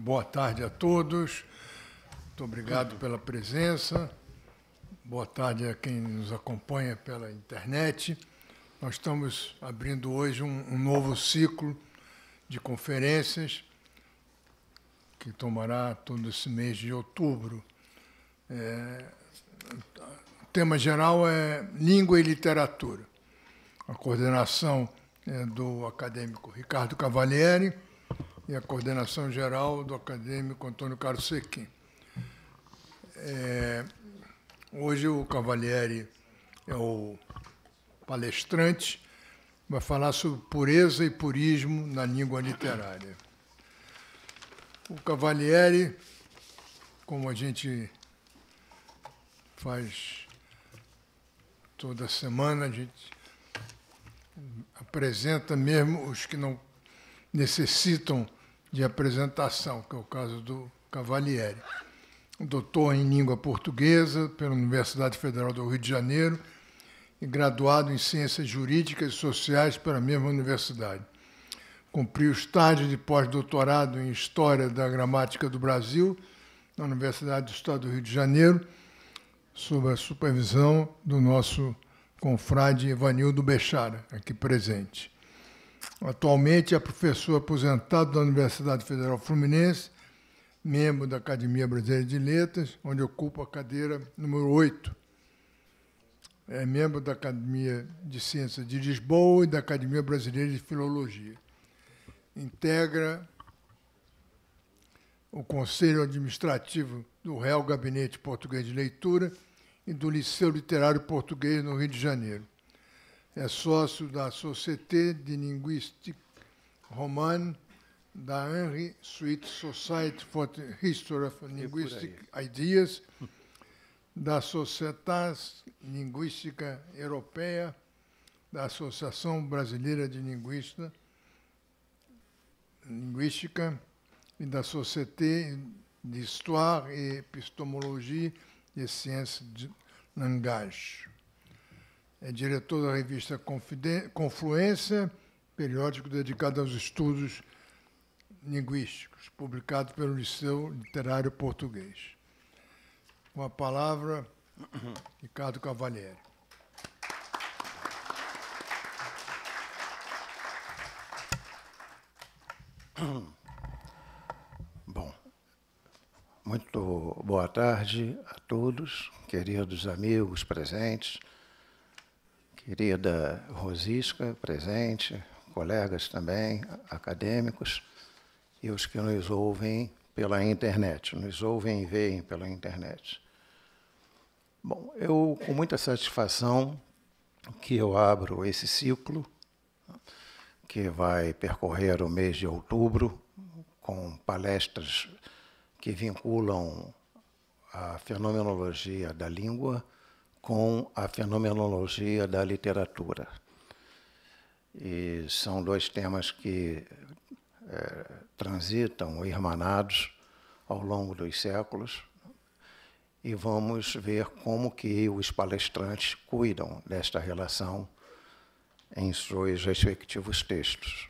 Boa tarde a todos. Muito obrigado pela presença. Boa tarde a quem nos acompanha pela internet. Nós estamos abrindo hoje um novo ciclo de conferências que tomará todo esse mês de outubro. O tema geral é língua e literatura. A coordenação é do acadêmico Ricardo Cavalieri e a coordenação geral do acadêmico Antônio Carlos Sequim. Hoje o Cavalieri é o palestrante, vai falar sobre pureza e purismo na língua literária. O Cavalieri, como a gente faz toda semana, a gente apresenta mesmo os que não necessitam de apresentação, que é o caso do Cavalieri. Doutor em língua portuguesa pela Universidade Federal do Rio de Janeiro e graduado em Ciências Jurídicas e Sociais pela mesma universidade. Cumpriu estágio de pós-doutorado em História da Gramática do Brasil na Universidade do Estado do Rio de Janeiro, sob a supervisão do nosso confrade Evanildo Bechara, aqui presente. Atualmente é professor aposentado da Universidade Federal Fluminense, membro da Academia Brasileira de Letras, onde ocupa a cadeira número 8. É membro da Academia de Ciências de Lisboa e da Academia Brasileira de Filologia. Integra o Conselho Administrativo do Real Gabinete Português de Leitura e do Liceu Literário Português no Rio de Janeiro. É sócio da Société de Linguistique Romane, da Henry Sweet Society for the History of Linguistic Ideas, da Societas Linguística Europeia, da Associação Brasileira de Linguística e da Société d'Histoire et Epistémologie des Sciences de Langage. É diretor da revista Confluência, periódico dedicado aos estudos linguísticos, publicado pelo Liceu Literário Português. Com a palavra, Ricardo Cavalieri. Bom, muito boa tarde a todos, queridos amigos presentes, querida Rosisca presente, colegas também, acadêmicos, e os que nos ouvem pela internet, nos ouvem e veem pela internet. Bom, eu, com muita satisfação, que eu abro esse ciclo, que vai percorrer o mês de outubro, com palestras que vinculam a fenomenologia da língua com a fenomenologia da literatura. E são dois temas que transitam irmanados ao longo dos séculos, e vamos ver como que os palestrantes cuidam desta relação em seus respectivos textos.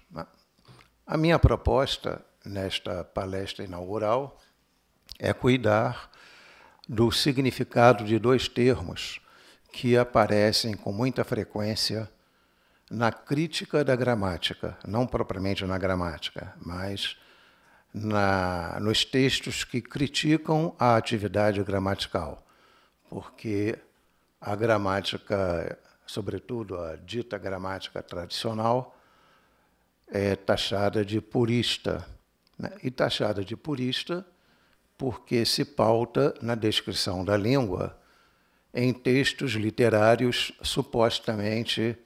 A minha proposta nesta palestra inaugural é cuidar do significado de dois termos que aparecem com muita frequência na crítica da gramática, não propriamente na gramática, mas nos textos que criticam a atividade gramatical, porque a gramática, sobretudo a dita gramática tradicional, é taxada de purista, né? E taxada de purista porque se pauta na descrição da língua em textos literários supostamente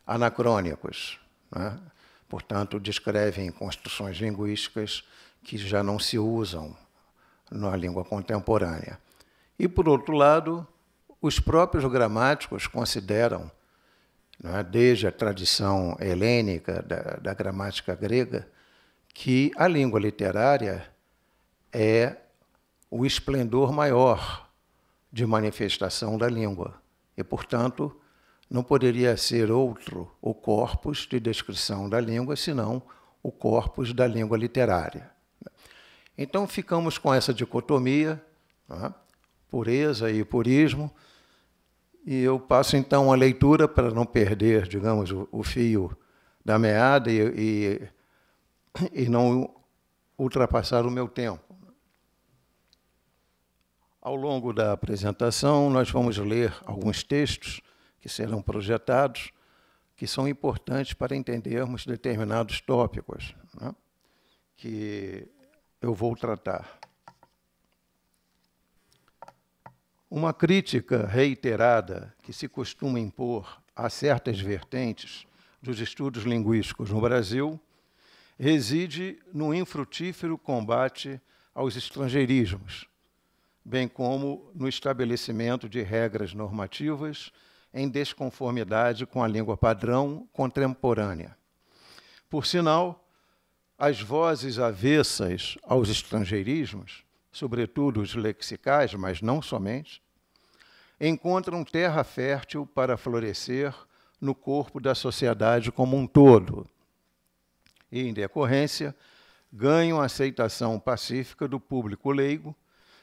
anacrônicos, né? Portanto, descrevem construções linguísticas que já não se usam na língua contemporânea. E, por outro lado, os próprios gramáticos consideram, né, desde a tradição helênica da gramática grega, que a língua literária é o esplendor maior de manifestação da língua e, portanto, não poderia ser outro o corpus de descrição da língua, senão o corpus da língua literária. Então, ficamos com essa dicotomia, né? Pureza e purismo, e eu passo, então, a leitura para não perder, digamos, o fio da meada e não ultrapassar o meu tempo. Ao longo da apresentação, nós vamos ler alguns textos que serão projetados, que são importantes para entendermos determinados tópicos, né, que eu vou tratar. Uma crítica reiterada que se costuma impor a certas vertentes dos estudos linguísticos no Brasil reside no infrutífero combate aos estrangeirismos, bem como no estabelecimento de regras normativas em desconformidade com a língua padrão contemporânea. Por sinal, as vozes avessas aos estrangeirismos, sobretudo os lexicais, mas não somente, encontram terra fértil para florescer no corpo da sociedade como um todo e, em decorrência, ganham aceitação pacífica do público leigo,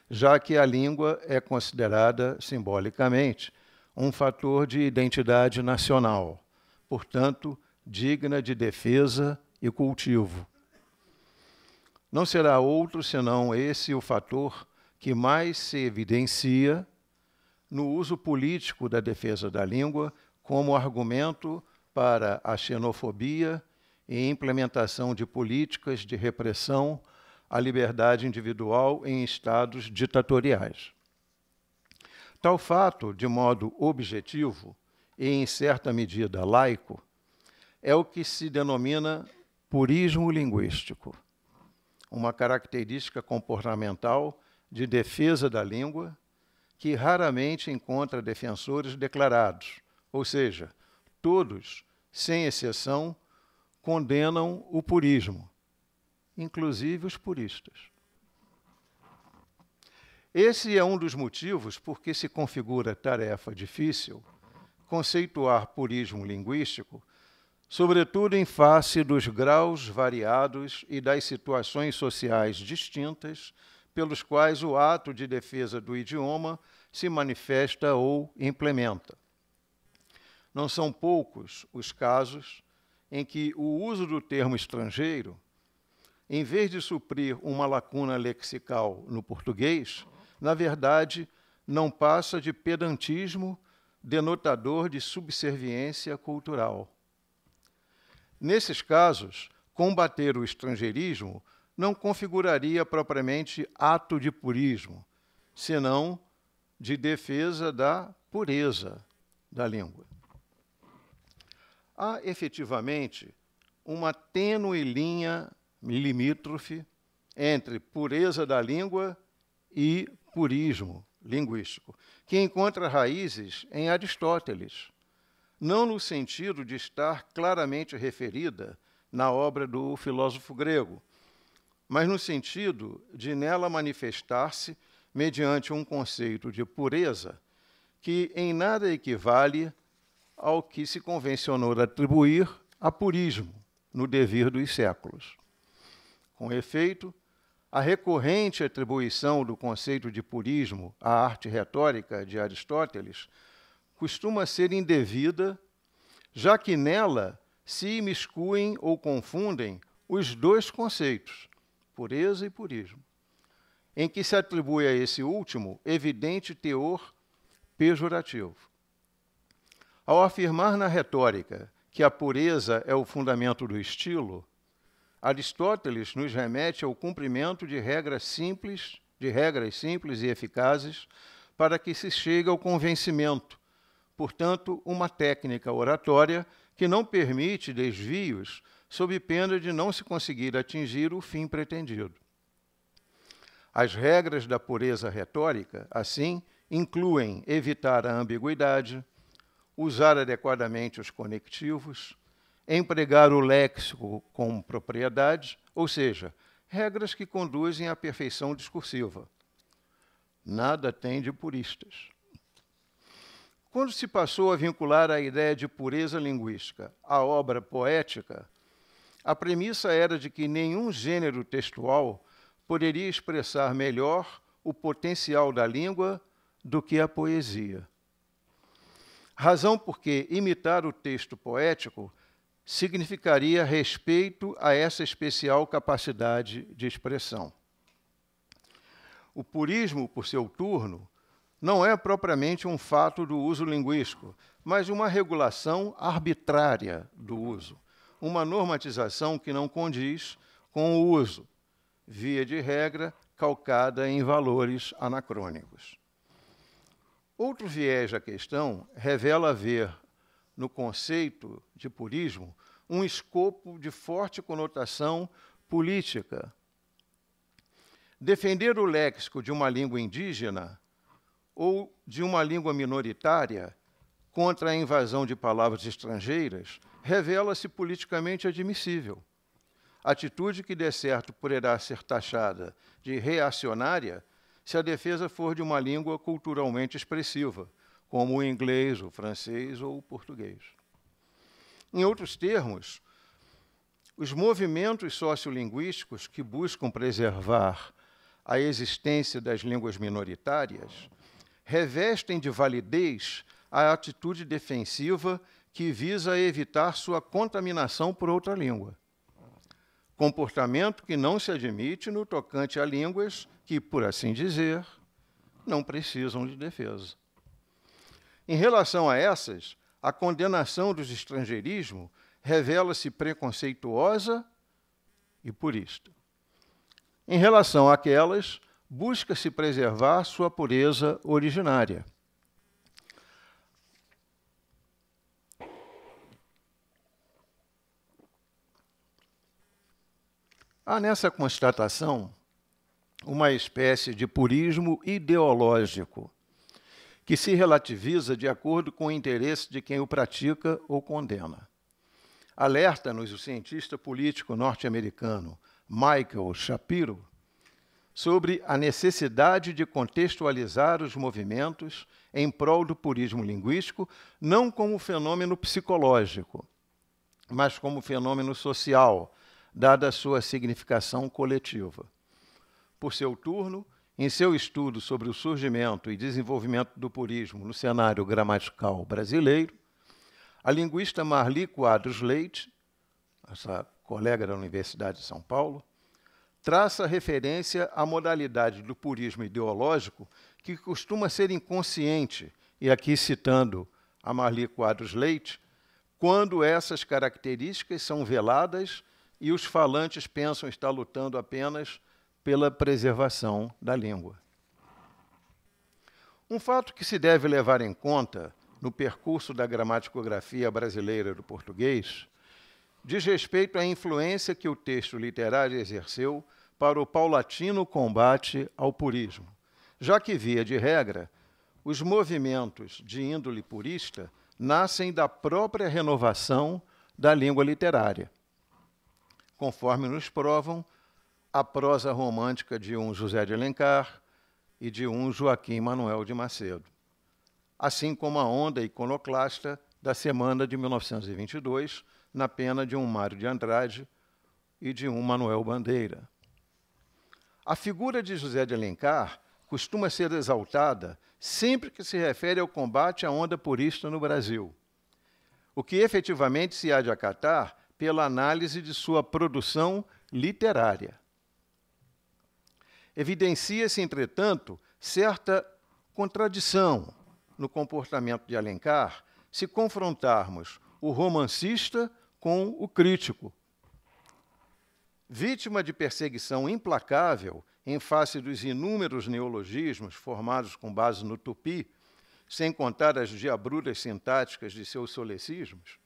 já que a língua é considerada, simbolicamente, um fator de identidade nacional, portanto, digna de defesa e cultivo. Não será outro senão esse o fator que mais se evidencia no uso político da defesa da língua como argumento para a xenofobia e implementação de políticas de repressão à liberdade individual em estados ditatoriais. Tal fato, de modo objetivo e, em certa medida, laico, é o que se denomina purismo linguístico, uma característica comportamental de defesa da língua que raramente encontra defensores declarados, ou seja, todos, sem exceção, condenam o purismo, inclusive os puristas. Esse é um dos motivos por que se configura tarefa difícil conceituar purismo linguístico, sobretudo em face dos graus variados e das situações sociais distintas pelos quais o ato de defesa do idioma se manifesta ou implementa. Não são poucos os casos em que o uso do termo estrangeiro, em vez de suprir uma lacuna lexical no português, na verdade, não passa de pedantismo denotador de subserviência cultural. Nesses casos, combater o estrangeirismo não configuraria propriamente ato de purismo, senão de defesa da pureza da língua. Há, efetivamente, uma tênue linha limítrofe entre pureza da língua e purismo linguístico, que encontra raízes em Aristóteles, não no sentido de estar claramente referida na obra do filósofo grego, mas no sentido de nela manifestar-se mediante um conceito de pureza que em nada equivale ao que se convencionou atribuir a purismo no devir dos séculos. Com efeito, a recorrente atribuição do conceito de purismo à arte retórica de Aristóteles costuma ser indevida, já que nela se imiscuem ou confundem os dois conceitos, pureza e purismo, em que se atribui a esse último evidente teor pejorativo. Ao afirmar na retórica que a pureza é o fundamento do estilo, Aristóteles nos remete ao cumprimento de regras simples e eficazes para que se chegue ao convencimento, portanto, uma técnica oratória que não permite desvios sob pena de não se conseguir atingir o fim pretendido. As regras da pureza retórica, assim, incluem evitar a ambiguidade, usar adequadamente os conectivos, empregar o léxico com propriedade, ou seja, regras que conduzem à perfeição discursiva. Nada tem de puristas. Quando se passou a vincular a ideia de pureza linguística à obra poética, a premissa era de que nenhum gênero textual poderia expressar melhor o potencial da língua do que a poesia. Razão porque imitar o texto poético significaria respeito a essa especial capacidade de expressão. O purismo, por seu turno, não é propriamente um fato do uso linguístico, mas uma regulação arbitrária do uso, uma normatização que não condiz com o uso, via de regra, calcada em valores anacrônicos. Outro viés da questão revela haver, no conceito de purismo, um escopo de forte conotação política. Defender o léxico de uma língua indígena ou de uma língua minoritária contra a invasão de palavras estrangeiras revela-se politicamente admissível. Atitude que, de certo, poderá ser taxada de reacionária se a defesa for de uma língua culturalmente expressiva, como o inglês, o francês ou o português. Em outros termos, os movimentos sociolinguísticos que buscam preservar a existência das línguas minoritárias revestem de validez a atitude defensiva que visa evitar sua contaminação por outra língua. Comportamento que não se admite no tocante a línguas que, por assim dizer, não precisam de defesa. Em relação a essas, a condenação do estrangeirismo revela-se preconceituosa e purista. Em relação àquelas, busca-se preservar sua pureza originária. Há nessa constatação uma espécie de purismo ideológico, que se relativiza de acordo com o interesse de quem o pratica ou condena. Alerta-nos o cientista político norte-americano Michael Shapiro sobre a necessidade de contextualizar os movimentos em prol do purismo linguístico, não como fenômeno psicológico, mas como fenômeno social, dada a sua significação coletiva. Por seu turno, em seu estudo sobre o surgimento e desenvolvimento do purismo no cenário gramatical brasileiro, a linguista Marli Quadros Leite, essa colega da Universidade de São Paulo, traça referência à modalidade do purismo ideológico que costuma ser inconsciente, e aqui citando a Marli Quadros Leite, quando essas características são veladas e os falantes pensam estar lutando apenas pela preservação da língua. Um fato que se deve levar em conta no percurso da gramaticografia brasileira do português diz respeito à influência que o texto literário exerceu para o paulatino combate ao purismo, já que, via de regra, os movimentos de índole purista nascem da própria renovação da língua literária, conforme nos provam a prosa romântica de um José de Alencar e de um Joaquim Manuel de Macedo, assim como a onda iconoclasta da Semana de 1922, na pena de um Mário de Andrade e de um Manuel Bandeira. A figura de José de Alencar costuma ser exaltada sempre que se refere ao combate à onda purista no Brasil, o que efetivamente se há de acatar pela análise de sua produção literária. Evidencia-se, entretanto, certa contradição no comportamento de Alencar se confrontarmos o romancista com o crítico. Vítima de perseguição implacável em face dos inúmeros neologismos formados com base no tupi, sem contar as diabruras sintáticas de seus solecismos,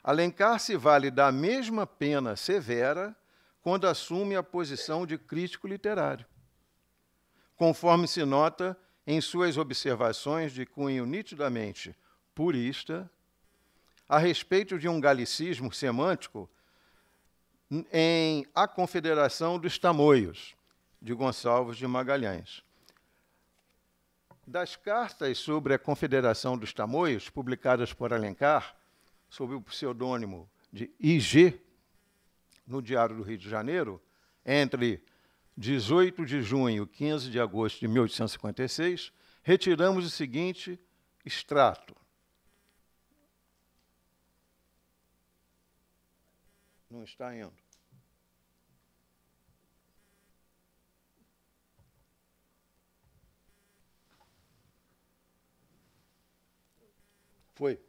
Alencar se vale da mesma pena severa quando assume a posição de crítico literário, conforme se nota em suas observações de cunho nitidamente purista a respeito de um galicismo semântico em A Confederação dos Tamoios, de Gonçalves de Magalhães. Das cartas sobre a Confederação dos Tamoios, publicadas por Alencar, sob o pseudônimo de IG, no Diário do Rio de Janeiro, entre 18 de junho, 15 de agosto de 1856, retiramos o seguinte extrato. Não está indo. Foi.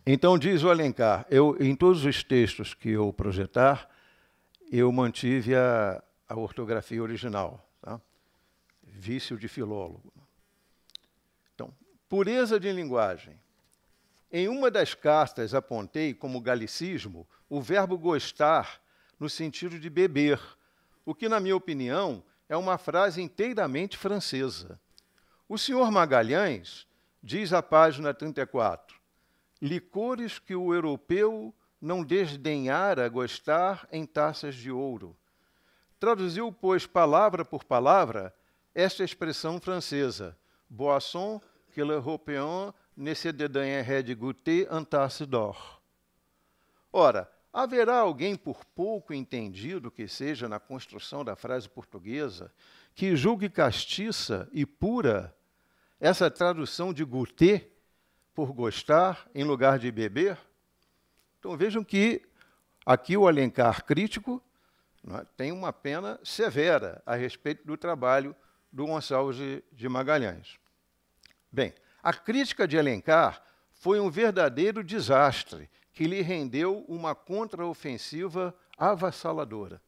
Então, diz o Alencar, em todos os textos que eu projetar, eu mantive a ortografia original, tá? Vício de filólogo. Então, pureza de linguagem. Em uma das cartas apontei como galicismo o verbo gostar no sentido de beber, o que, na minha opinião, é uma frase inteiramente francesa. O senhor Magalhães diz à página 34, licores que o europeu não desdenhara gostar em taças de ouro. Traduziu, pois, palavra por palavra, esta expressão francesa, boisson que l'Européen ne se dédaignerait de goûter en tasse d'or. Ora, haverá alguém, por pouco entendido que seja na construção da frase portuguesa, que julgue castiça e pura essa tradução de goûter por gostar em lugar de beber? Então vejam que aqui o Alencar crítico, né, tem uma pena severa a respeito do trabalho do Gonçalves de Magalhães. Bem, a crítica de Alencar foi um verdadeiro desastre que lhe rendeu uma contraofensiva avassaladora.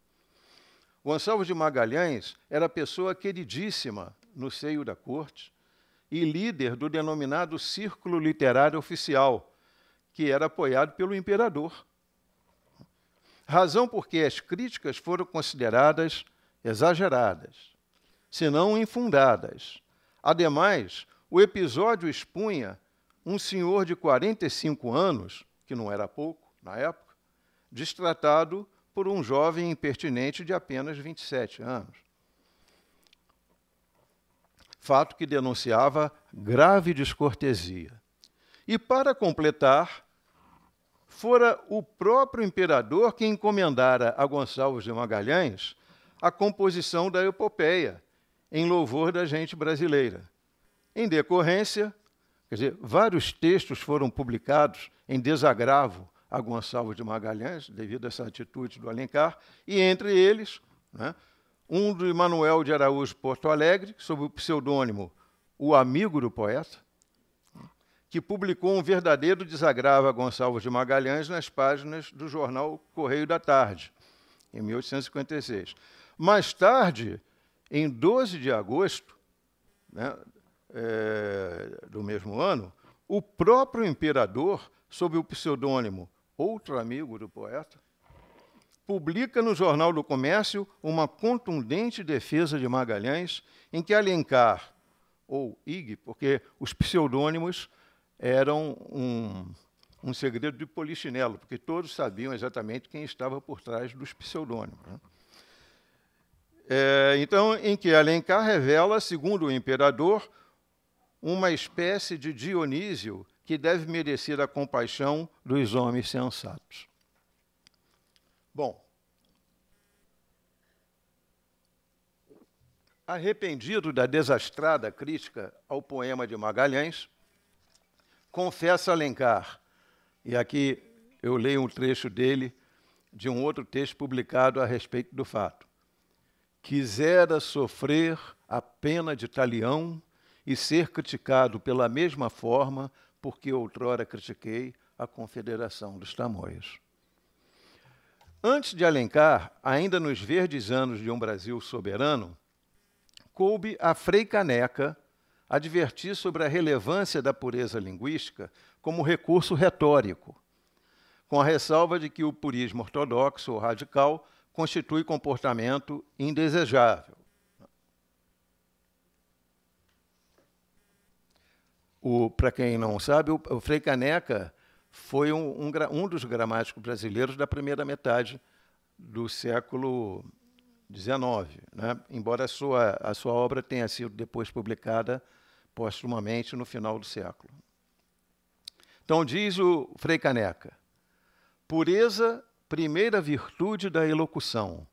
Gonçalves de Magalhães era pessoa queridíssima no seio da corte e líder do denominado Círculo Literário Oficial, que era apoiado pelo imperador. Razão porque as críticas foram consideradas exageradas, se não infundadas. Ademais, o episódio expunha um senhor de 45 anos, que não era pouco na época, destratado por um jovem impertinente de apenas 27 anos. Fato que denunciava grave descortesia. E, para completar, fora o próprio imperador que encomendara a Gonçalves de Magalhães a composição da epopeia, em louvor da gente brasileira. Em decorrência, quer dizer, vários textos foram publicados em desagravo a Gonçalves de Magalhães, devido a essa atitude do Alencar, e entre eles, né, um de Manuel de Araújo Porto Alegre, sob o pseudônimo O Amigo do Poeta, que publicou um verdadeiro desagravo a Gonçalves de Magalhães nas páginas do jornal Correio da Tarde, em 1856. Mais tarde, em 12 de agosto, né, do mesmo ano, o próprio imperador, sob o pseudônimo Outro Amigo do Poeta, publica no Jornal do Comércio uma contundente defesa de Magalhães, em que Alencar, ou Ig, porque os pseudônimos eram um segredo de polichinelo, porque todos sabiam exatamente quem estava por trás dos pseudônimos, né? Então, em que Alencar revela, segundo o imperador, uma espécie de Dionísio que deve merecer a compaixão dos homens sensatos. Bom, arrependido da desastrada crítica ao poema de Magalhães, confessa Alencar, e aqui eu leio um trecho dele, de um outro texto publicado a respeito do fato. Quisera sofrer a pena de talião e ser criticado pela mesma forma porque outrora critiquei a Confederação dos Tamoios. Antes de Alencar, ainda nos verdes anos de um Brasil soberano, coube a Frei Caneca advertir sobre a relevância da pureza linguística como recurso retórico, com a ressalva de que o purismo ortodoxo ou radical constitui comportamento indesejável. Para quem não sabe, o Frei Caneca foi um dos gramáticos brasileiros da primeira metade do século XIX, né? Embora a sua obra tenha sido depois publicada postumamente no final do século. Então, diz o Frei Caneca, pureza, primeira virtude da elocução,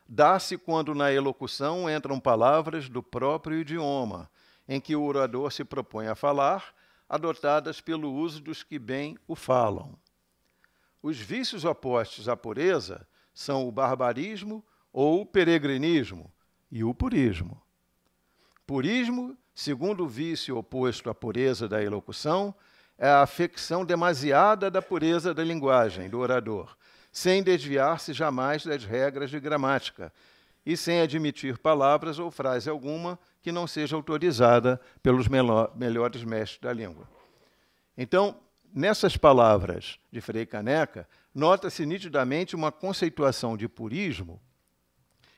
dá-se quando na elocução entram palavras do próprio idioma, em que o orador se propõe a falar, adotadas pelo uso dos que bem o falam. Os vícios opostos à pureza são o barbarismo ou o peregrinismo e o purismo. Purismo, segundo o vício oposto à pureza da elocução, é a afecção demasiada da pureza da linguagem do orador, sem desviar-se jamais das regras de gramática e sem admitir palavras ou frase alguma que não seja autorizada pelos melhores mestres da língua. Então, nessas palavras de Frei Caneca, nota-se nitidamente uma conceituação de purismo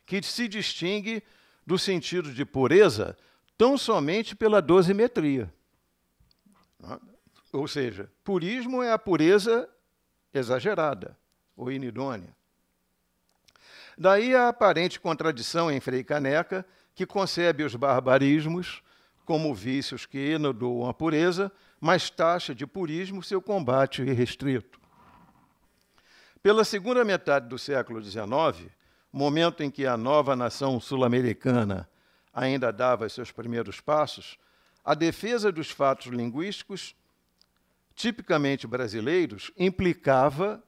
que se distingue do sentido de pureza tão somente pela dosimetria. Ou seja, purismo é a pureza exagerada ou inidônea. Daí a aparente contradição em Frei Caneca, que concebe os barbarismos como vícios que enodoam a pureza, mas taxa de purismo seu combate irrestrito. Pela segunda metade do século XIX, momento em que a nova nação sul-americana ainda dava seus primeiros passos, a defesa dos fatos linguísticos, tipicamente brasileiros, implicava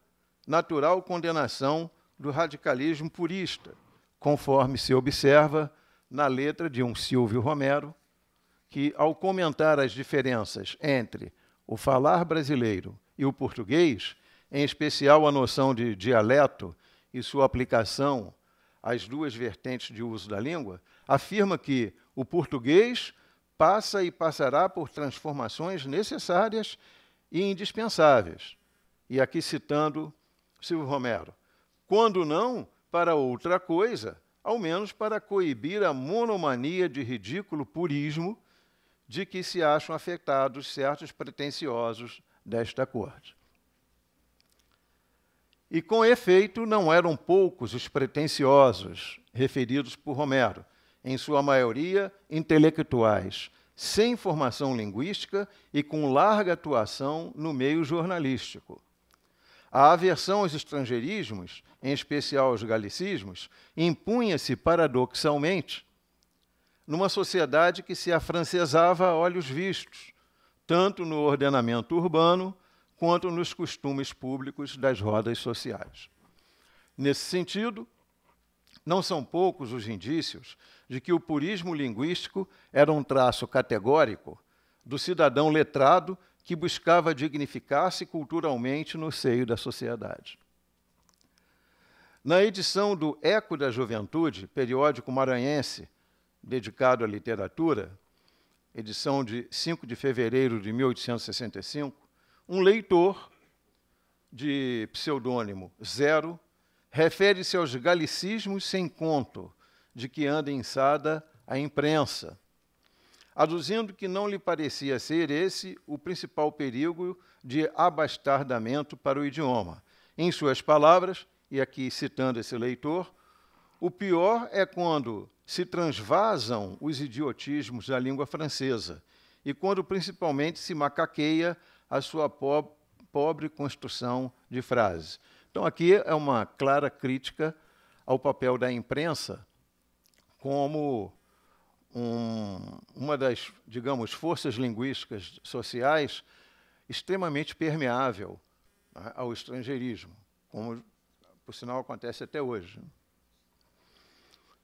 natural condenação do radicalismo purista, conforme se observa na letra de um Silvio Romero, que, ao comentar as diferenças entre o falar brasileiro e o português, em especial a noção de dialeto e sua aplicação às duas vertentes de uso da língua, afirma que o português passa e passará por transformações necessárias e indispensáveis. E aqui citando Silvio Romero, quando não para outra coisa, ao menos para coibir a monomania de ridículo purismo de que se acham afetados certos pretensiosos desta corte. E, com efeito, não eram poucos os pretensiosos referidos por Romero, em sua maioria intelectuais, sem formação linguística e com larga atuação no meio jornalístico. A aversão aos estrangeirismos, em especial aos galicismos, impunha-se paradoxalmente numa sociedade que se afrancesava a olhos vistos, tanto no ordenamento urbano quanto nos costumes públicos das rodas sociais. Nesse sentido, não são poucos os indícios de que o purismo linguístico era um traço categórico do cidadão letrado que buscava dignificar-se culturalmente no seio da sociedade. Na edição do Eco da Juventude, periódico maranhense dedicado à literatura, edição de 5 de fevereiro de 1865, um leitor de pseudônimo Zero refere-se aos galicismos sem conto de que anda inçada a imprensa, aduzindo que não lhe parecia ser esse o principal perigo de abastardamento para o idioma. Em suas palavras, e aqui citando esse leitor, o pior é quando se transvasam os idiotismos da língua francesa e quando principalmente se macaqueia a sua pobre construção de frases. Então, aqui é uma clara crítica ao papel da imprensa como uma das, digamos, forças linguísticas sociais extremamente permeável, né, ao estrangeirismo, como, por sinal, acontece até hoje.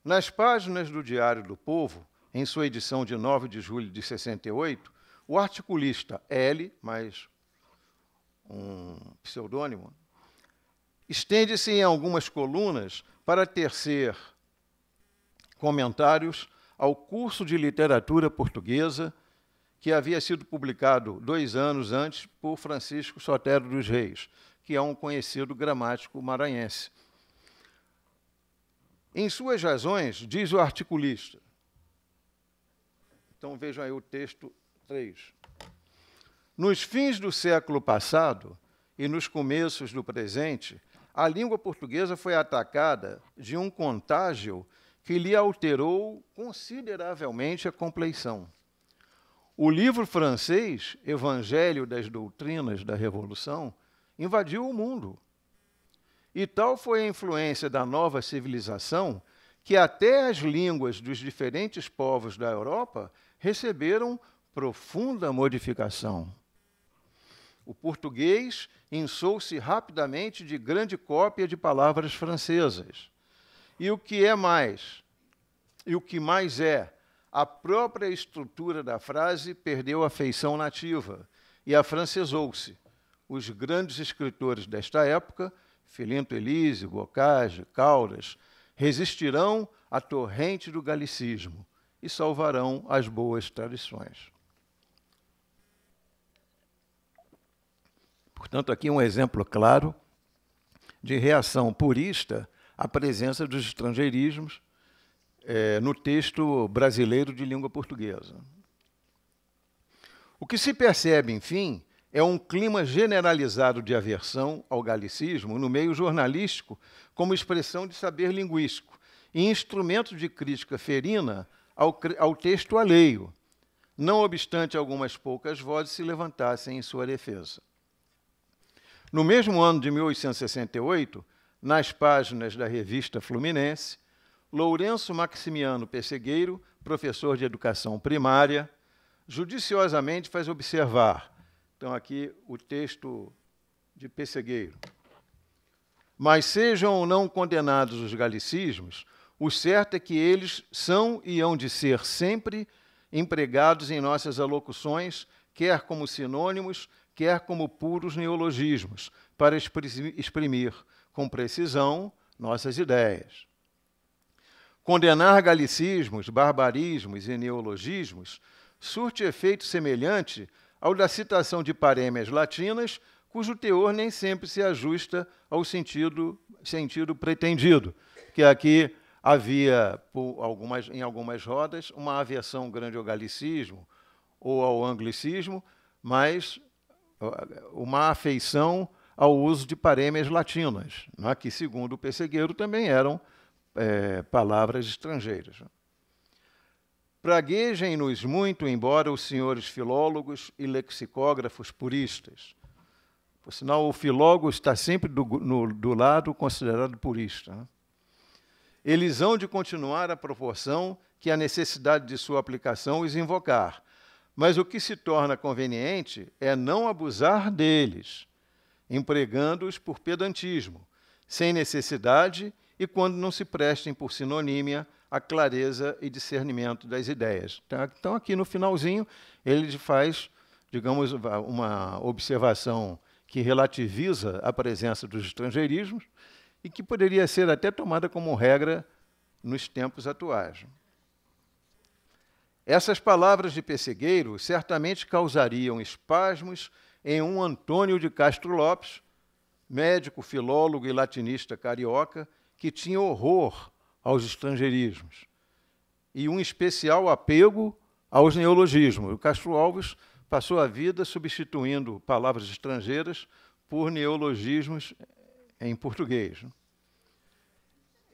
Nas páginas do Diário do Povo, em sua edição de 9 de julho de 68, o articulista L, mais um pseudônimo, estende-se em algumas colunas para tecer comentários ao curso de literatura portuguesa que havia sido publicado 2 anos antes por Francisco Sotero dos Reis, que é um conhecido gramático maranhense. Em suas razões, diz o articulista, então vejam aí o texto 3. Nos fins do século passado e nos começos do presente, a língua portuguesa foi atacada de um contágio que lhe alterou consideravelmente a compleição. O livro francês, Evangelho das Doutrinas da Revolução, invadiu o mundo E tal foi a influência da nova civilização que até as línguas dos diferentes povos da Europa receberam profunda modificação. O português insoou-se rapidamente de grande cópia de palavras francesas. E o que mais é, a própria estrutura da frase perdeu a feição nativa e afrancesou-se. Os grandes escritores desta época, Filinto Elise, Bocage, Caldas, resistirão à torrente do galicismo e salvarão as boas tradições. Portanto, aqui um exemplo claro de reação purista à presença dos estrangeirismos no texto brasileiro de língua portuguesa. O que se percebe, enfim, é um clima generalizado de aversão ao galicismo no meio jornalístico como expressão de saber linguístico e instrumento de crítica ferina ao texto alheio, não obstante algumas poucas vozes se levantassem em sua defesa. No mesmo ano de 1868, nas páginas da revista Fluminense, Lourenço Maximiano Pessegueiro, professor de educação primária, judiciosamente faz observar, então aqui o texto de Pessegueiro, mas sejam ou não condenados os galicismos, o certo é que eles são e hão de ser sempre empregados em nossas alocuções, quer como sinônimos, quer como puros neologismos, para exprimir com precisão nossas ideias. Condenar galicismos, barbarismos e neologismos surte efeito semelhante ao da citação de parêmias latinas, cujo teor nem sempre se ajusta ao sentido pretendido, que aqui havia, em algumas rodas, uma aversão grande ao galicismo ou ao anglicismo, mas uma afeição ao uso de parêmias latinas, né, que, segundo o Pessegueiro, também eram palavras estrangeiras. Praguejem-nos muito, embora os senhores filólogos e lexicógrafos puristas. Por sinal, o filólogo está sempre do lado considerado purista, né? Eles hão de continuar à proporção que a necessidade de sua aplicação os invocar, mas o que se torna conveniente é não abusar deles, empregando-os por pedantismo, sem necessidade e quando não se prestem por sinonímia a clareza e discernimento das ideias. Então, aqui no finalzinho, ele faz, digamos, uma observação que relativiza a presença dos estrangeirismos e que poderia ser até tomada como regra nos tempos atuais. Essas palavras de Pessegueiro certamente causariam espasmos em um Antônio de Castro Lopes, médico, filólogo e latinista carioca, que tinha horror aos estrangeirismos e um especial apego aos neologismos. O Castro Alves passou a vida substituindo palavras estrangeiras por neologismos em português.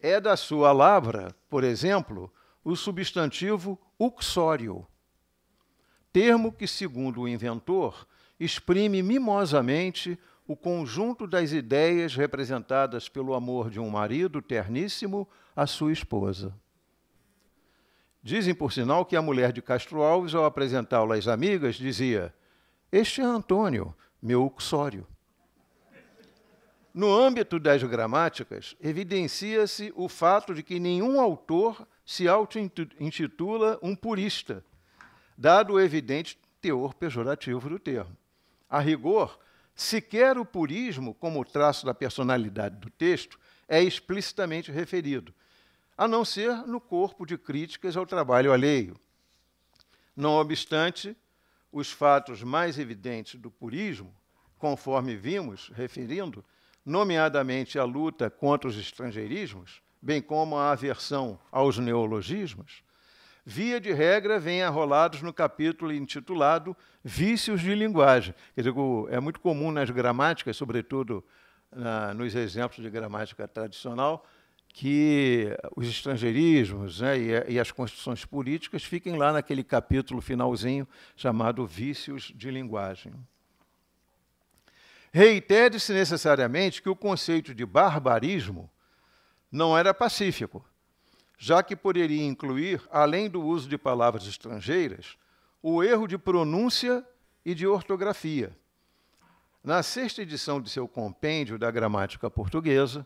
É da sua lavra, por exemplo, o substantivo uxório, termo que, segundo o inventor, exprime mimosamente o conjunto das ideias representadas pelo amor de um marido terníssimo à sua esposa. Dizem, por sinal, que a mulher de Castro Alves, ao apresentá-lo às amigas, dizia: "Este é Antônio, meu uxório". No âmbito das gramáticas, evidencia-se o fato de que nenhum autor se auto-intitula um purista, dado o evidente teor pejorativo do termo. A rigor, sequer o purismo, como traço da personalidade do texto, é explicitamente referido, a não ser no corpo de críticas ao trabalho alheio. Não obstante, os fatos mais evidentes do purismo, conforme vimos referindo, nomeadamente a luta contra os estrangeirismos, bem como a aversão aos neologismos, via de regra, vêm arrolados no capítulo intitulado Vícios de Linguagem. Quer dizer, é muito comum nas gramáticas, sobretudo nos exemplos de gramática tradicional, que os estrangeirismos, né, e as construções políticas fiquem lá naquele capítulo finalzinho chamado Vícios de Linguagem. Reitere-se necessariamente que o conceito de barbarismo não era pacífico, já que poderia incluir, além do uso de palavras estrangeiras, o erro de pronúncia e de ortografia. Na sexta edição de seu compêndio da gramática portuguesa,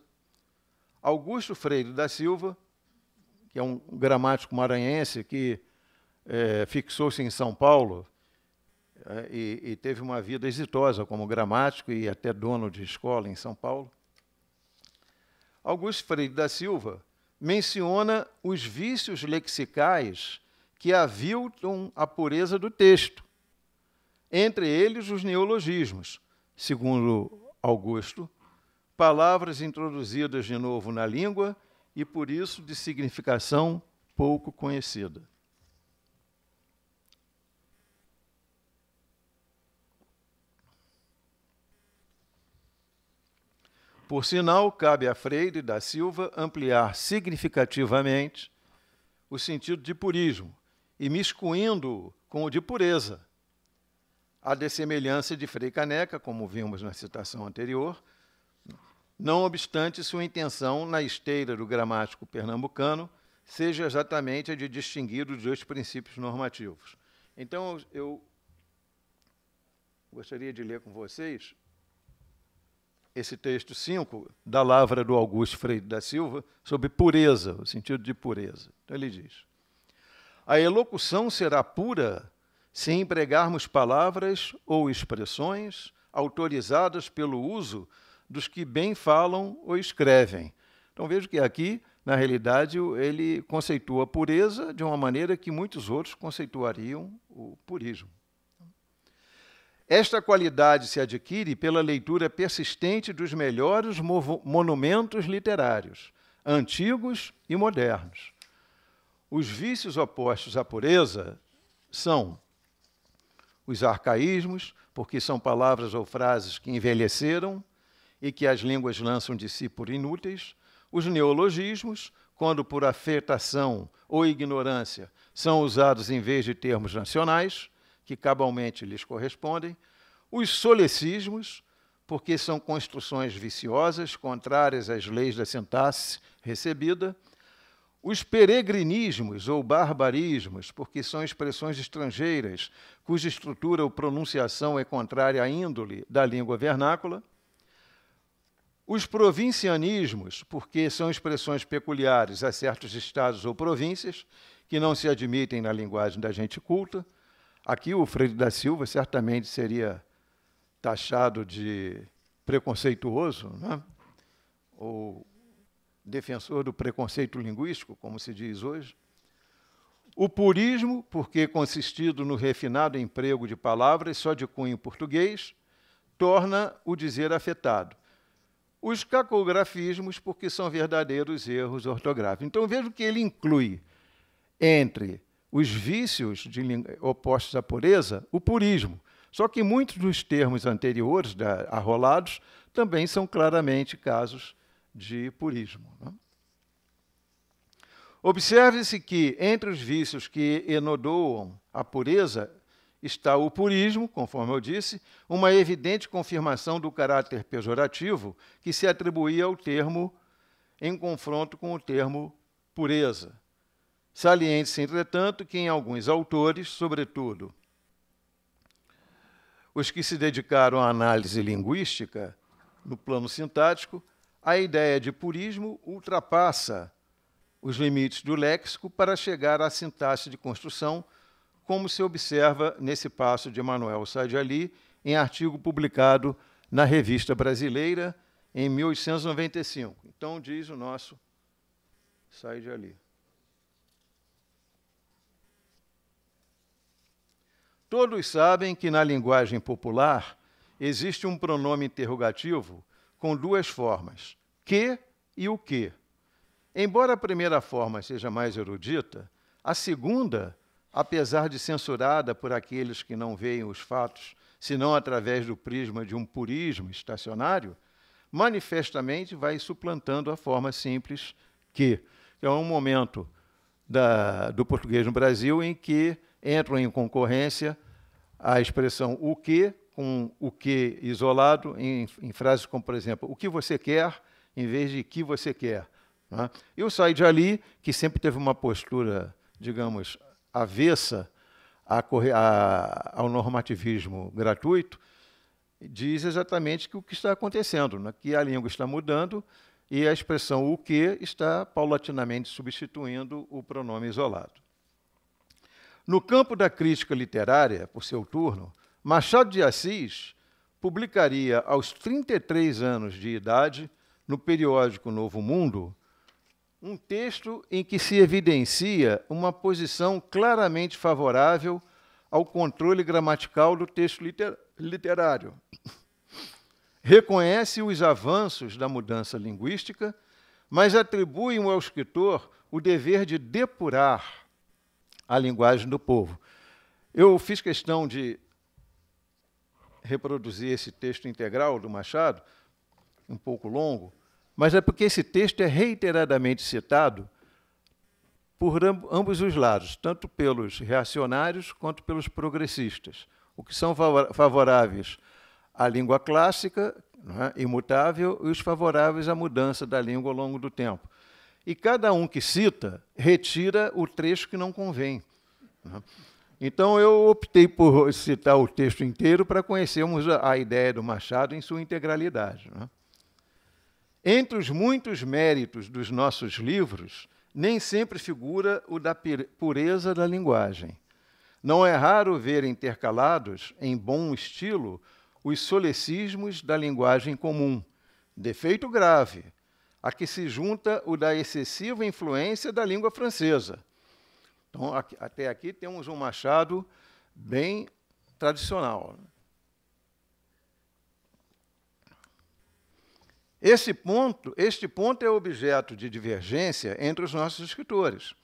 Augusto Freire da Silva, que é um gramático maranhense que fixou-se em São Paulo e teve uma vida exitosa como gramático e até dono de escola em São Paulo, Augusto Freire da Silva menciona os vícios lexicais que aviltam a pureza do texto, entre eles os neologismos, segundo Augusto, palavras introduzidas de novo na língua e, por isso, de significação pouco conhecida. Por sinal, cabe a Freire da Silva ampliar significativamente o sentido de purismo, imiscuindo-o com o de pureza. A dessemelhança de Frei Caneca, como vimos na citação anterior, não obstante sua intenção, na esteira do gramático pernambucano, seja exatamente a de distinguir os dois princípios normativos. Então, eu gostaria de ler com vocês esse texto 5 da Lavra do Augusto Freire da Silva sobre pureza, o sentido de pureza. Então ele diz: a elocução será pura se empregarmos palavras ou expressões autorizadas pelo uso dos que bem falam ou escrevem. Então vejo que aqui, na realidade, ele conceitua a pureza de uma maneira que muitos outros conceituariam o purismo. Esta qualidade se adquire pela leitura persistente dos melhores monumentos literários, antigos e modernos. Os vícios opostos à pureza são os arcaísmos, porque são palavras ou frases que envelheceram e que as línguas lançam de si por inúteis, os neologismos, quando por afetação ou ignorância são usados em vez de termos nacionais, que cabalmente lhes correspondem, os solecismos, porque são construções viciosas, contrárias às leis da sintaxe recebida, os peregrinismos ou barbarismos, porque são expressões estrangeiras, cuja estrutura ou pronunciação é contrária à índole da língua vernácula, os provincianismos, porque são expressões peculiares a certos estados ou províncias, que não se admitem na linguagem da gente culta. Aqui o Freire da Silva certamente seria taxado de preconceituoso, né? Ou defensor do preconceito linguístico, como se diz hoje. O purismo, porque consistido no refinado emprego de palavras só de cunho português, torna o dizer afetado. Os cacografismos, porque são verdadeiros erros ortográficos. Então, vejo que ele inclui entre os vícios opostos à pureza, o purismo. Só que muitos dos termos anteriores arrolados também são claramente casos de purismo, né? Observe-se que, entre os vícios que enodoam a pureza, está o purismo, conforme eu disse, uma evidente confirmação do caráter pejorativo que se atribuía ao termo em confronto com o termo pureza. Saliente-se, entretanto, que em alguns autores, sobretudo os que se dedicaram à análise linguística no plano sintático, a ideia de purismo ultrapassa os limites do léxico para chegar à sintaxe de construção, como se observa nesse passo de Manuel Saad Ali, em artigo publicado na Revista Brasileira, em 1895. Então, diz o nosso Saad Ali. Todos sabem que na linguagem popular existe um pronome interrogativo com duas formas, que e o que. Embora a primeira forma seja mais erudita, a segunda, apesar de censurada por aqueles que não veem os fatos senão através do prisma de um purismo estacionário, manifestamente vai suplantando a forma simples que é um momento do português no Brasil em que entram em concorrência a expressão o que com o que isolado, em frases como, por exemplo, o que você quer, em vez de que você quer. Né? E o Said Ali, que sempre teve uma postura, digamos, avessa ao normativismo gratuito, diz exatamente que o que está acontecendo, né? Que a língua está mudando e a expressão o que está paulatinamente substituindo o pronome isolado. No campo da crítica literária, por seu turno, Machado de Assis publicaria aos 33 anos de idade, no periódico Novo Mundo, um texto em que se evidencia uma posição claramente favorável ao controle gramatical do texto literário. Reconhece os avanços da mudança linguística, mas atribui ao escritor o dever de depurar a linguagem do povo. Eu fiz questão de reproduzir esse texto integral do Machado, um pouco longo, mas é porque esse texto é reiteradamente citado por ambos os lados, tanto pelos reacionários quanto pelos progressistas, o que são favoráveis à língua clássica, não é, imutável, e os favoráveis à mudança da língua ao longo do tempo. E cada um que cita, retira o trecho que não convém. Não é? Então, eu optei por citar o texto inteiro para conhecermos a ideia do Machado em sua integralidade. Não é? Entre os muitos méritos dos nossos livros, nem sempre figura o da pureza da linguagem. Não é raro ver intercalados, em bom estilo, os solecismos da linguagem comum, defeito grave, a que se junta o da excessiva influência da língua francesa. Então, até aqui temos um Machado bem tradicional. Este ponto é objeto de divergência entre os nossos escritores.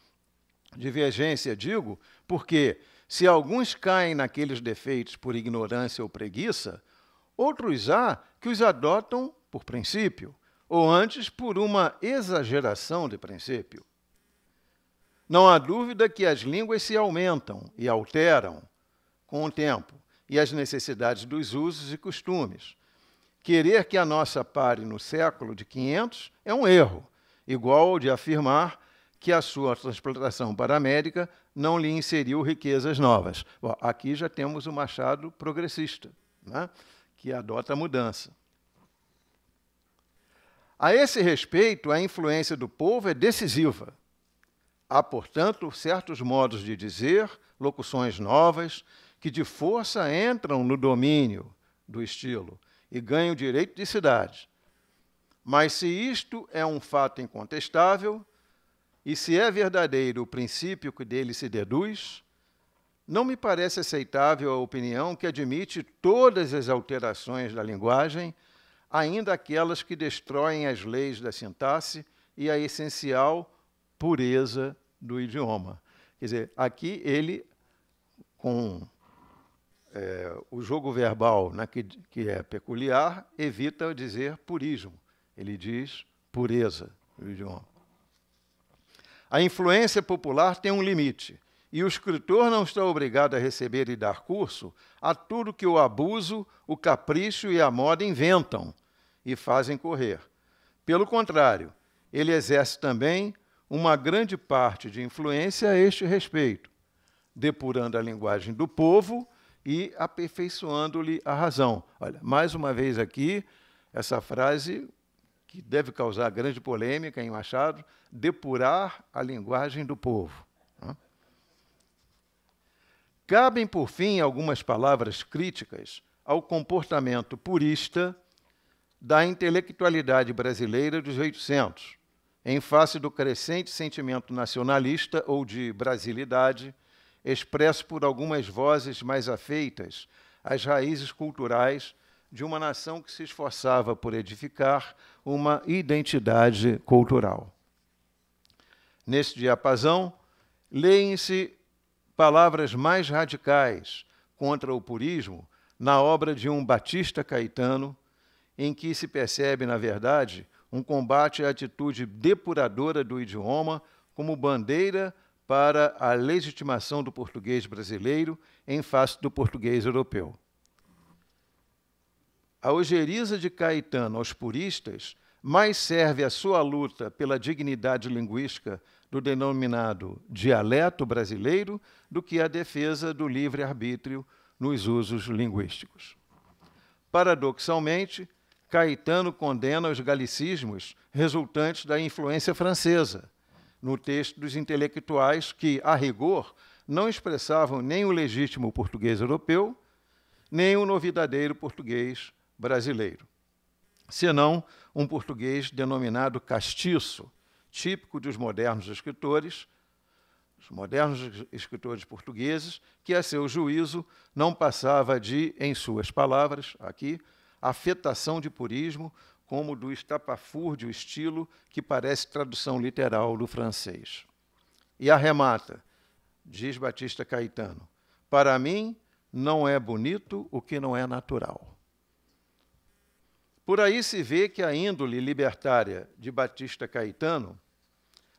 Divergência, digo, porque se alguns caem naqueles defeitos por ignorância ou preguiça, outros há que os adotam por princípio, ou antes por uma exageração de princípio. Não há dúvida que as línguas se aumentam e alteram com o tempo e as necessidades dos usos e costumes. Querer que a nossa pare no século de 500 é um erro, igual ao de afirmar que a sua transplantação para a América não lhe inseriu riquezas novas. Bom, aqui já temos o Machado progressista, né, que adota a mudança. A esse respeito, a influência do povo é decisiva. Há, portanto, certos modos de dizer, locuções novas, que de força entram no domínio do estilo e ganham direito de cidade. Mas se isto é um fato incontestável, e se é verdadeiro o princípio que dele se deduz, não me parece aceitável a opinião que admite todas as alterações da linguagem, ainda aquelas que destroem as leis da sintaxe e a essencial pureza do idioma. Quer dizer, aqui ele, com o jogo verbal, né, que é peculiar, evita dizer purismo. Ele diz pureza do idioma. A influência popular tem um limite, e o escritor não está obrigado a receber e dar curso a tudo que o abuso, o capricho e a moda inventam e fazem correr. Pelo contrário, ele exerce também uma grande parte de influência a este respeito, depurando a linguagem do povo e aperfeiçoando-lhe a razão. Olha, mais uma vez aqui, essa frase que deve causar grande polêmica em Machado, depurar a linguagem do povo. Cabem, por fim, algumas palavras críticas ao comportamento purista da intelectualidade brasileira dos 800, em face do crescente sentimento nacionalista ou de brasilidade, expresso por algumas vozes mais afeitas às raízes culturais de uma nação que se esforçava por edificar uma identidade cultural. Neste diapasão, leem-se palavras mais radicais contra o purismo na obra de um Batista Caetano, em que se percebe, na verdade, um combate à atitude depuradora do idioma como bandeira para a legitimação do português brasileiro em face do português europeu. a ojeriza de Caetano aos puristas mais serve à sua luta pela dignidade linguística do denominado dialeto brasileiro do que a defesa do livre-arbítrio nos usos linguísticos. Paradoxalmente, Caetano condena os galicismos resultantes da influência francesa, no texto dos intelectuais que, a rigor, não expressavam nem o legítimo português europeu, nem o novidadeiro português brasileiro, senão um português denominado castiço, típico dos modernos escritores, os modernos escritores portugueses, que, a seu juízo, não passava de, em suas palavras, aqui, afetação de purismo, como do estapafúrdio estilo que parece tradução literal do francês. E arremata, diz Batista Caetano, para mim não é bonito o que não é natural. Por aí se vê que a índole libertária de Batista Caetano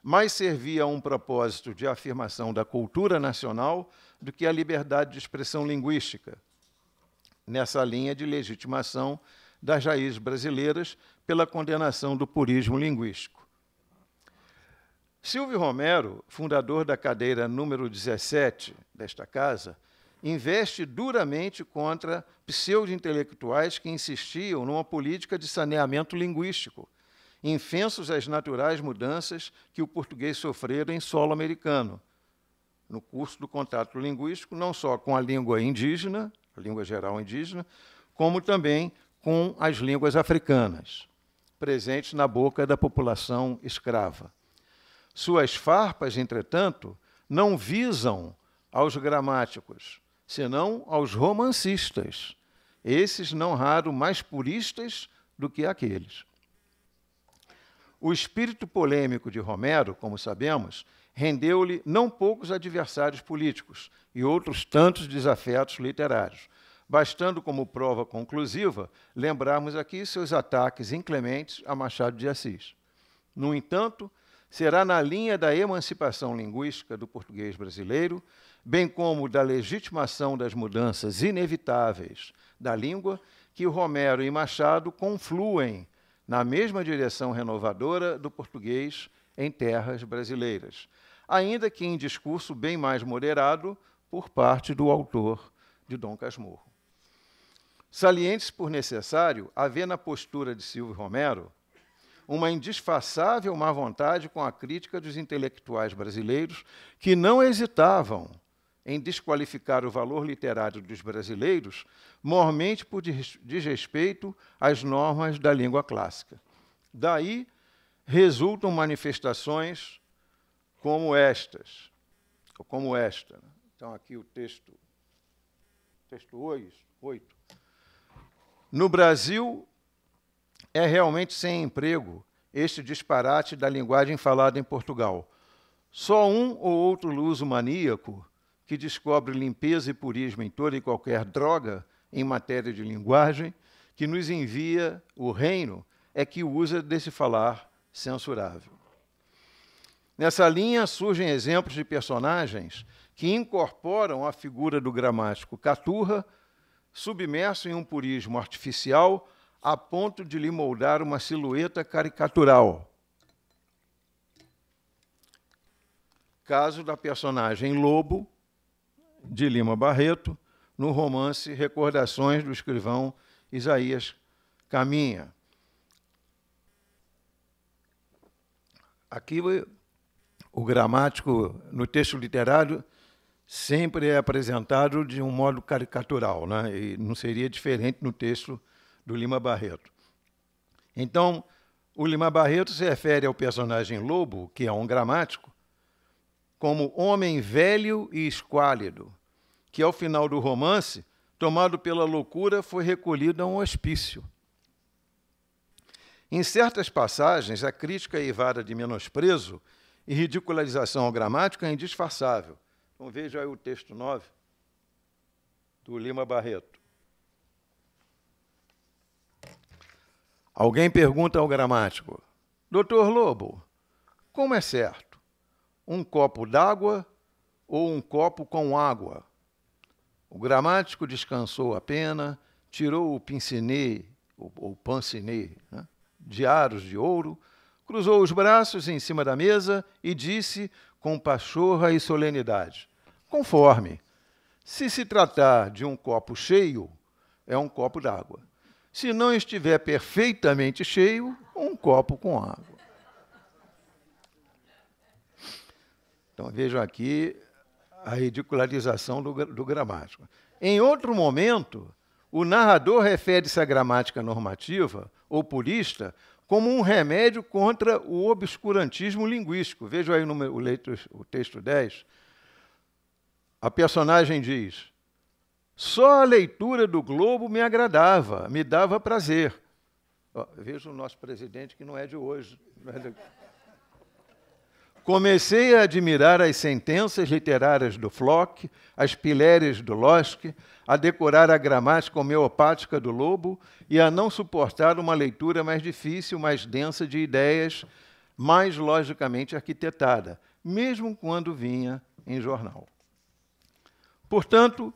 mais servia a um propósito de afirmação da cultura nacional do que a liberdade de expressão linguística, nessa linha de legitimação das raízes brasileiras pela condenação do purismo linguístico. Silvio Romero, fundador da cadeira número 17 desta casa, investe duramente contra pseudo-intelectuais que insistiam numa política de saneamento linguístico, infensos às naturais mudanças que o português sofrera em solo americano, no curso do contato linguístico, não só com a língua indígena, a língua geral indígena, como também com as línguas africanas, presentes na boca da população escrava. Suas farpas, entretanto, não visam aos gramáticos, senão aos romancistas, esses não raro mais puristas do que aqueles. O espírito polêmico de Romero, como sabemos, rendeu-lhe não poucos adversários políticos e outros tantos desafetos literários, bastando como prova conclusiva lembrarmos aqui seus ataques inclementes a Machado de Assis. No entanto, será na linha da emancipação linguística do português brasileiro, bem como da legitimação das mudanças inevitáveis da língua, que Romero e Machado confluem na mesma direção renovadora do português em terras brasileiras, ainda que em discurso bem mais moderado por parte do autor de Dom Casmurro. Saliente-se por necessário haver na postura de Silvio Romero uma indisfaçável má vontade com a crítica dos intelectuais brasileiros que não hesitavam em desqualificar o valor literário dos brasileiros, mormente por desrespeito às normas da língua clássica. Daí resultam manifestações como esta. Então, aqui o texto 8. No Brasil, é realmente sem emprego este disparate da linguagem falada em Portugal. Só um ou outro luso-maníaco que descobre limpeza e purismo em toda e qualquer droga em matéria de linguagem, que nos envia o reino, é que usa desse falar censurável. Nessa linha surgem exemplos de personagens que incorporam a figura do gramático caturra, submerso em um purismo artificial, a ponto de lhe moldar uma silhueta caricatural. Caso da personagem Lobo, de Lima Barreto, no romance Recordações do escrivão Isaías Caminha. Aqui o gramático, no texto literário, sempre é apresentado de um modo caricatural, né? E não seria diferente no texto do Lima Barreto. Então, o Lima Barreto se refere ao personagem Lobo, que é um gramático, como homem velho e esquálido, que, ao final do romance, tomado pela loucura, foi recolhido a um hospício. Em certas passagens, a crítica eivada de menosprezo e ridicularização ao gramático é indisfarçável. Então, veja aí o texto 9, do Lima Barreto. Alguém pergunta ao gramático: Doutor Lobo, como é certo? Um copo d'água ou um copo com água? O gramático descansou a pena, tirou o pince-nez ou panciné, né, de aros de ouro, cruzou os braços em cima da mesa e disse com pachorra e solenidade: conforme, se se tratar de um copo cheio, é um copo d'água. Se não estiver perfeitamente cheio, um copo com água. Então, vejam aqui a ridicularização do gramático. Em outro momento, o narrador refere-se à gramática normativa ou purista como um remédio contra o obscurantismo linguístico. Vejam aí o texto 10. A personagem diz: só a leitura do Globo me agradava, me dava prazer. Veja o nosso presidente, que não é de hoje. Comecei a admirar as sentenças literárias do Floch, as pilhérias do Losc, a decorar a gramática homeopática do Lobo e a não suportar uma leitura mais difícil, mais densa de ideias, mais logicamente arquitetada, mesmo quando vinha em jornal. Portanto,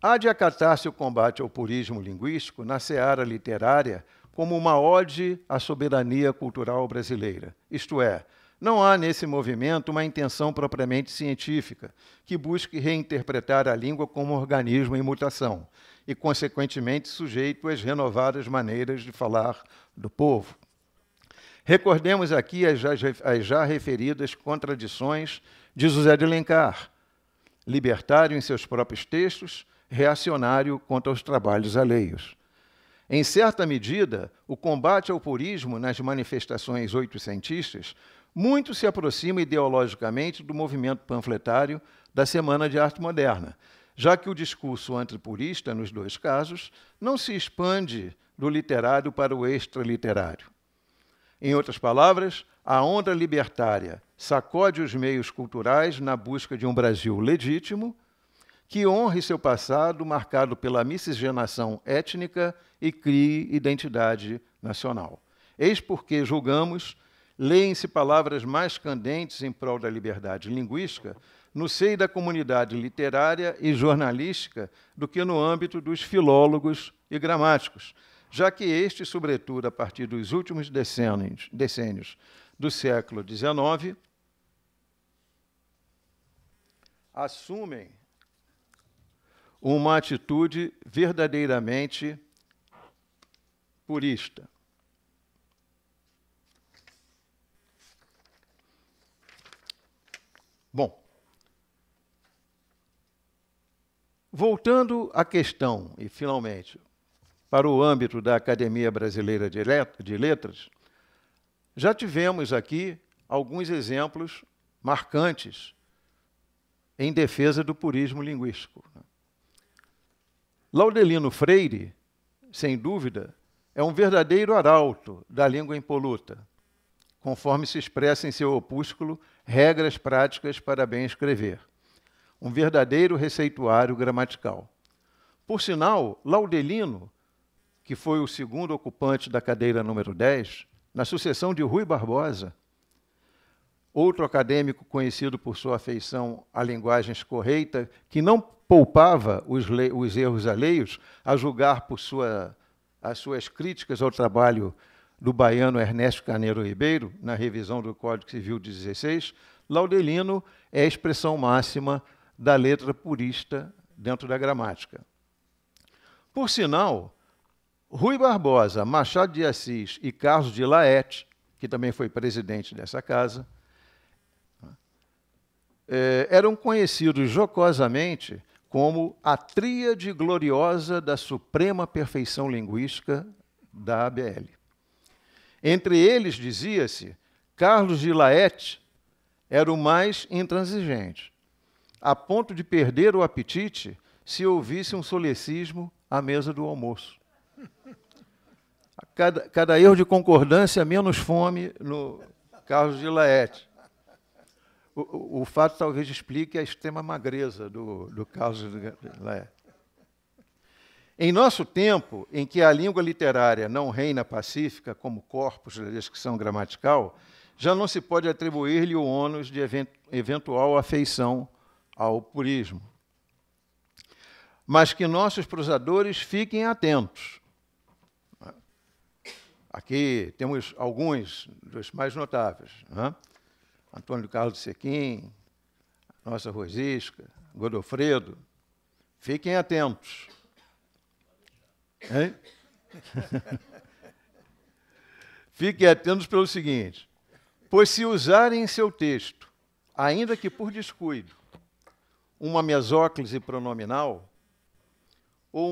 há de acatar-se o combate ao purismo linguístico na seara literária como uma ode à soberania cultural brasileira, isto é, não há nesse movimento uma intenção propriamente científica, que busque reinterpretar a língua como organismo em mutação e, consequentemente, sujeito às renovadas maneiras de falar do povo. Recordemos aqui as já referidas contradições de José de Alencar, libertário em seus próprios textos, reacionário contra os trabalhos alheios. Em certa medida, o combate ao purismo nas manifestações oitocentistas muito se aproxima ideologicamente do movimento panfletário da Semana de Arte Moderna, já que o discurso antipurista, nos dois casos, não se expande do literário para o extraliterário. Em outras palavras, a onda libertária sacode os meios culturais na busca de um Brasil legítimo, que honre seu passado marcado pela miscigenação étnica e crie identidade nacional. Eis porque julgamos leem-se palavras mais candentes em prol da liberdade linguística no seio da comunidade literária e jornalística do que no âmbito dos filólogos e gramáticos, já que estes, sobretudo a partir dos últimos decênios do século XIX, assumem uma atitude verdadeiramente purista. Bom, voltando à questão, e finalmente, para o âmbito da Academia Brasileira de Letras, já tivemos aqui alguns exemplos marcantes em defesa do purismo linguístico. Laudelino Freire, sem dúvida, é um verdadeiro arauto da língua impoluta, conforme se expressa em seu opúsculo Regras Práticas para Bem Escrever, um verdadeiro receituário gramatical. Por sinal, Laudelino, que foi o segundo ocupante da cadeira número 10, na sucessão de Rui Barbosa, outro acadêmico conhecido por sua afeição à linguagem escorreita, que não poupava os erros alheios, a julgar por as suas críticas ao trabalho do baiano Ernesto Carneiro Ribeiro, na revisão do Código Civil de 16, Laudelino é a expressão máxima da letra purista dentro da gramática. Por sinal, Rui Barbosa, Machado de Assis e Carlos de Laet, que também foi presidente dessa casa, eram conhecidos jocosamente como a tríade gloriosa da suprema perfeição linguística da ABL. Entre eles, dizia-se, Carlos de Laet era o mais intransigente, a ponto de perder o apetite se ouvisse um solecismo à mesa do almoço. Cada erro de concordância, menos fome no Carlos de Laet. O fato talvez explique a extrema magreza do Carlos de Laet. Em nosso tempo, em que a língua literária não reina pacífica como corpus da descrição gramatical, já não se pode atribuir-lhe o ônus de eventual afeição ao purismo. Mas que nossos prosadores fiquem atentos. Aqui temos alguns dos mais notáveis, né? Antônio Carlos Sequim, nossa Rosisca, Godofredo. Fiquem atentos. Hein? Fiquem atentos pelo seguinte: pois se usarem em seu texto, ainda que por descuido, uma mesóclise pronominal, ou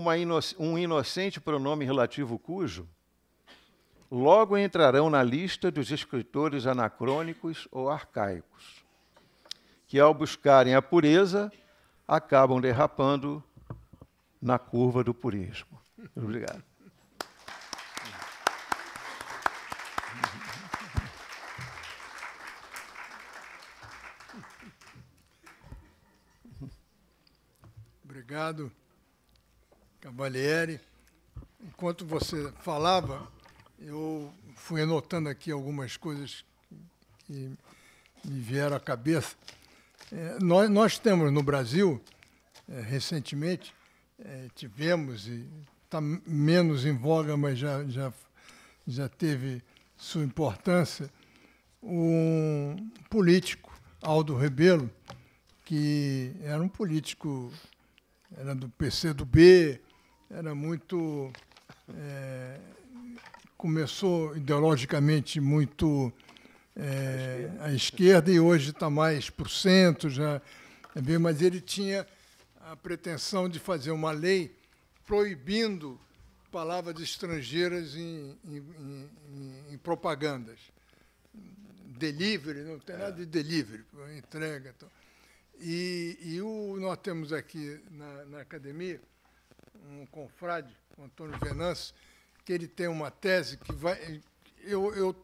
um inocente pronome relativo cujo, logo entrarão na lista dos escritores anacrônicos ou arcaicos, que, ao buscarem a pureza, acabam derrapando na curva do purismo. Obrigado. Obrigado, Cavalieri. Enquanto você falava, eu fui anotando aqui algumas coisas que me vieram à cabeça. Nós temos no Brasil, recentemente, tivemos, e está menos em voga, mas já teve sua importância, um político, Aldo Rebelo, que era um político, era do PCdoB, era muito... começou ideologicamente muito à esquerda e hoje está mais para o centro, mas ele tinha a pretensão de fazer uma lei proibindo palavras estrangeiras em propagandas. Delivery, não tem nada de delivery, entrega. Então. Nós temos aqui na academia um confrade, o Antônio Venâncio, que ele tem uma tese que vai... Eu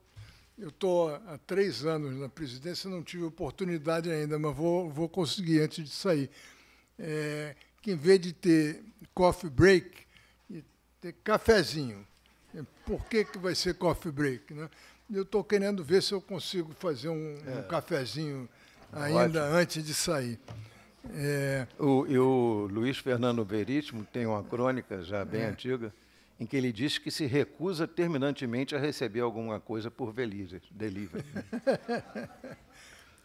estou há 3 anos na presidência, não tive oportunidade ainda, mas vou conseguir antes de sair. Que, em vez de ter coffee break, ter cafezinho. Por que vai ser coffee break? Né? Eu estou querendo ver se eu consigo fazer um cafezinho ainda antes de sair. O Luiz Fernando Veríssimo tem uma crônica já bem antiga, em que ele diz que se recusa terminantemente a receber alguma coisa por delivery.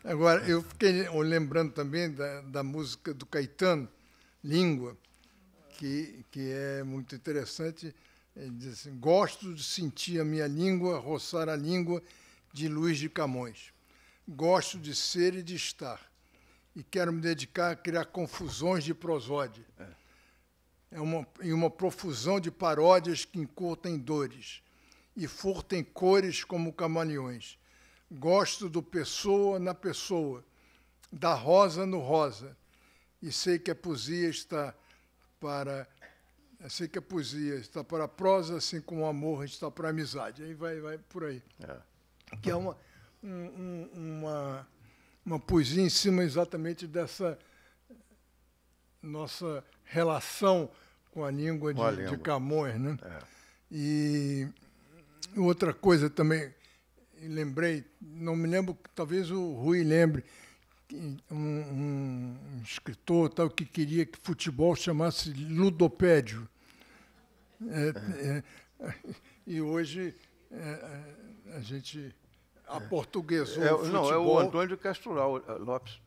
Agora, eu fiquei lembrando também da música do Caetano, Língua, que é muito interessante. Ele diz assim: gosto de sentir a minha língua roçar a língua de Luís de Camões. Gosto de ser e de estar. E quero me dedicar a criar confusões de prosódia. E uma profusão de paródias que encurtem dores e furtem cores como camaleões. Gosto do pessoa na pessoa, da rosa no rosa, e sei que a poesia está para a prosa, assim como o amor está para a amizade. Aí vai por aí. Que é uma poesia em cima exatamente dessa nossa relação com a língua de Camões, né? E outra coisa também, lembrei, não me lembro, talvez o Rui lembre, um escritor tal que queria que futebol chamasse ludopédio. E hoje a gente aportuguesou o futebol. Não, é o Antônio de Castro Lopes.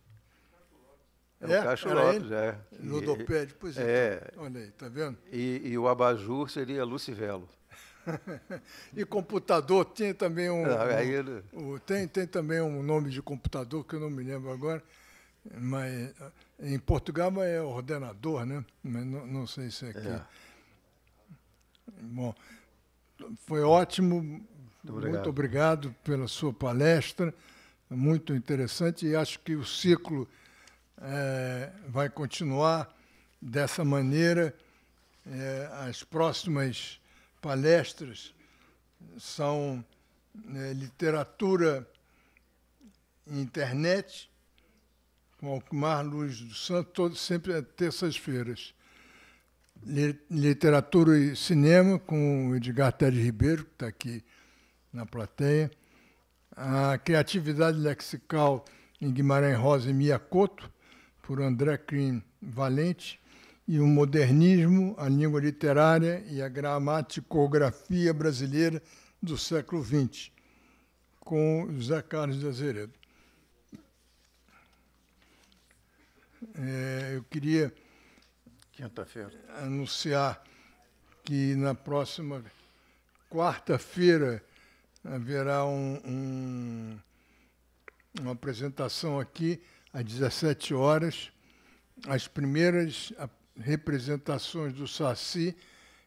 O Castro Lopes, ludopédio, pois é. Olha aí, tá vendo? E o abajur seria Lucivelo. E computador tinha também tem também um nome de computador que eu não me lembro agora, mas em Portugal é ordenador, né? Mas não sei se é aqui. Bom, foi ótimo. Muito obrigado pela sua palestra, muito interessante, e acho que o ciclo vai continuar dessa maneira. As próximas palestras são literatura e internet, com Alquimar Luz dos Santos, sempre terças-feiras. Literatura e cinema, com o Edgar Teres Ribeiro, que está aqui na plateia. A criatividade lexical em Guimarães Rosa e Miyakoto, por André Crim Valente. E o modernismo, a língua literária e a gramaticografia brasileira, do século XX, com José Carlos de Azeredo. Eu queria Quinta-feira. anunciar que na próxima quarta-feira haverá uma apresentação aqui às 17 horas, as primeiras representações do Saci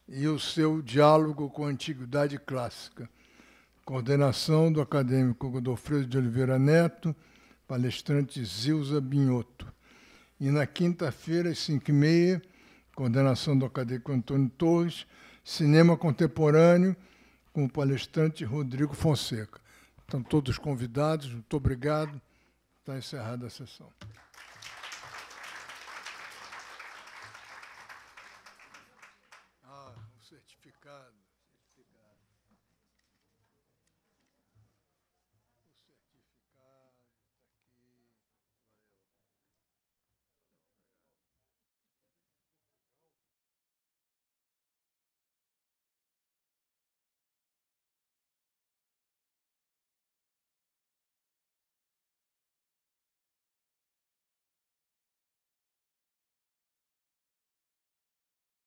e o seu diálogo com a Antiguidade Clássica. Coordenação do acadêmico Godofredo de Oliveira Neto, palestrante Zilza Binhoto. E na quinta-feira, às 5h30, coordenação do acadêmico Antônio Torres, cinema contemporâneo, com o palestrante Rodrigo Fonseca. Estão todos convidados, muito obrigado. Está encerrada a sessão.